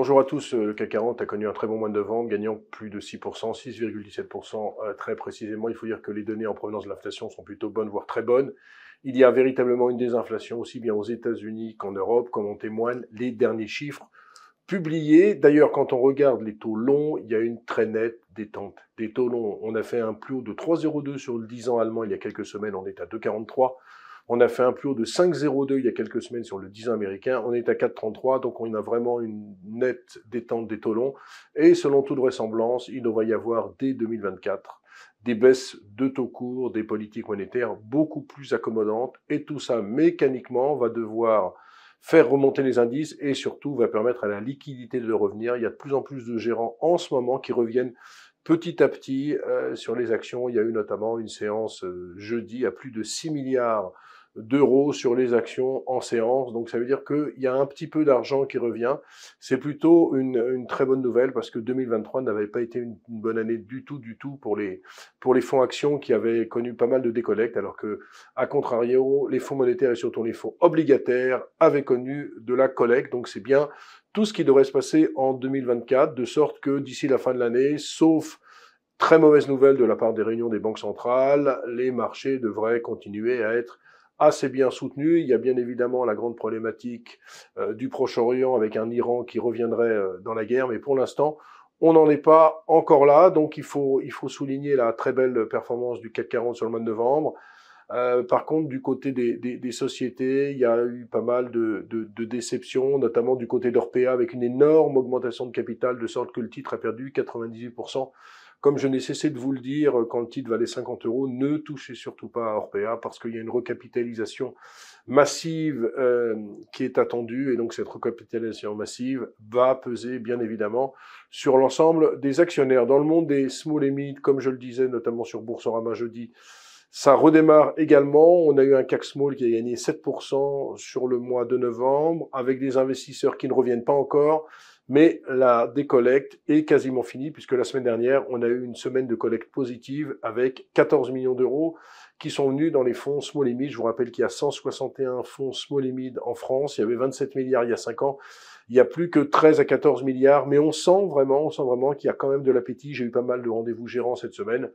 Bonjour à tous, le CAC 40 a connu un très bon mois de novembre, gagnant plus de 6%, 6,17% très précisément. Il faut dire que les données en provenance de l'inflation sont plutôt bonnes, voire très bonnes. Il y a véritablement une désinflation aussi bien aux États-Unis qu'en Europe, comme en témoignent les derniers chiffres publiés. D'ailleurs, quand on regarde les taux longs, il y a une très nette détente. Des taux longs, on a fait un plus haut de 3,02 sur le 10 ans allemand il y a quelques semaines, on est à 2,43. On a fait un plus haut de 5,02 il y a quelques semaines sur le 10 ans américain. On est à 4,33, donc on a vraiment une nette détente des taux longs. Et selon toute vraisemblance, il devrait y avoir dès 2024 des baisses de taux courts, des politiques monétaires beaucoup plus accommodantes. Et tout ça, mécaniquement, va devoir faire remonter les indices et surtout va permettre à la liquidité de revenir. Il y a de plus en plus de gérants en ce moment qui reviennent petit à petit sur les actions. Il y a eu notamment une séance jeudi à plus de 6 milliards d'euros sur les actions en séance. Donc ça veut dire qu'il y a un petit peu d'argent qui revient. C'est plutôt une très bonne nouvelle parce que 2023 n'avait pas été une bonne année du tout pour les fonds actions qui avaient connu pas mal de décollectes, alors que, à contrario, les fonds monétaires et surtout les fonds obligataires avaient connu de la collecte. Donc c'est bien tout ce qui devrait se passer en 2024, de sorte que d'ici la fin de l'année, sauf très mauvaise nouvelle de la part des réunions des banques centrales, les marchés devraient continuer à être assez bien soutenus. Il y a bien évidemment la grande problématique du Proche-Orient avec un Iran qui reviendrait dans la guerre, mais pour l'instant, on n'en est pas encore là. Donc il faut souligner la très belle performance du CAC 40 sur le mois de novembre. Par contre, du côté des sociétés, il y a eu pas mal de déceptions, notamment du côté d'Orpea, avec une énorme augmentation de capital, de sorte que le titre a perdu 98%. Comme je n'ai cessé de vous le dire, quand le titre valait 50 €, ne touchez surtout pas à Orpea, parce qu'il y a une recapitalisation massive qui est attendue, et donc cette recapitalisation massive va peser bien évidemment sur l'ensemble des actionnaires. Dans le monde des small et mid, comme je le disais, notamment sur Boursorama jeudi, ça redémarre également. On a eu un CAC Small qui a gagné 7% sur le mois de novembre, avec des investisseurs qui ne reviennent pas encore, mais la décollecte est quasiment finie, puisque la semaine dernière, on a eu une semaine de collecte positive avec 14 millions d'euros qui sont venus dans les fonds Small et Mid. Je vous rappelle qu'il y a 161 fonds Small et Mid en France. Il y avait 27 milliards il y a 5 ans. Il n'y a plus que 13 à 14 milliards, mais on sent vraiment qu'il y a quand même de l'appétit. J'ai eu pas mal de rendez-vous gérants cette semaine.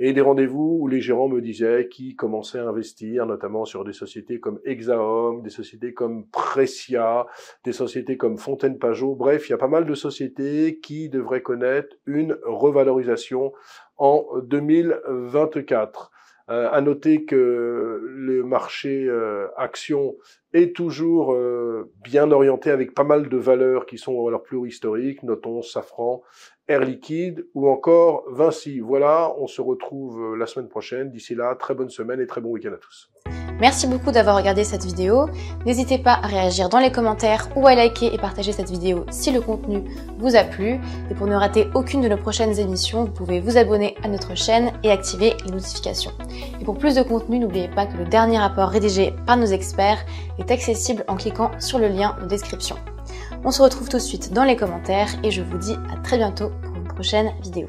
Et des rendez-vous où les gérants me disaient qu'ils commençaient à investir, notamment sur des sociétés comme Exaom, des sociétés comme Precia, des sociétés comme Fontaine-Pajot. Bref, il y a pas mal de sociétés qui devraient connaître une revalorisation en 2024. À noter que le marché action est toujours bien orienté avec pas mal de valeurs qui sont à leur plus haut historique. Notons Safran, Air Liquide ou encore Vinci. Voilà, on se retrouve la semaine prochaine. D'ici là, très bonne semaine et très bon week-end à tous. Merci beaucoup d'avoir regardé cette vidéo. N'hésitez pas à réagir dans les commentaires ou à liker et partager cette vidéo si le contenu vous a plu. Et pour ne rater aucune de nos prochaines émissions, vous pouvez vous abonner à notre chaîne et activer les notifications. Et pour plus de contenu, n'oubliez pas que le dernier rapport rédigé par nos experts est accessible en cliquant sur le lien de description. On se retrouve tout de suite dans les commentaires et je vous dis à très bientôt pour une prochaine vidéo.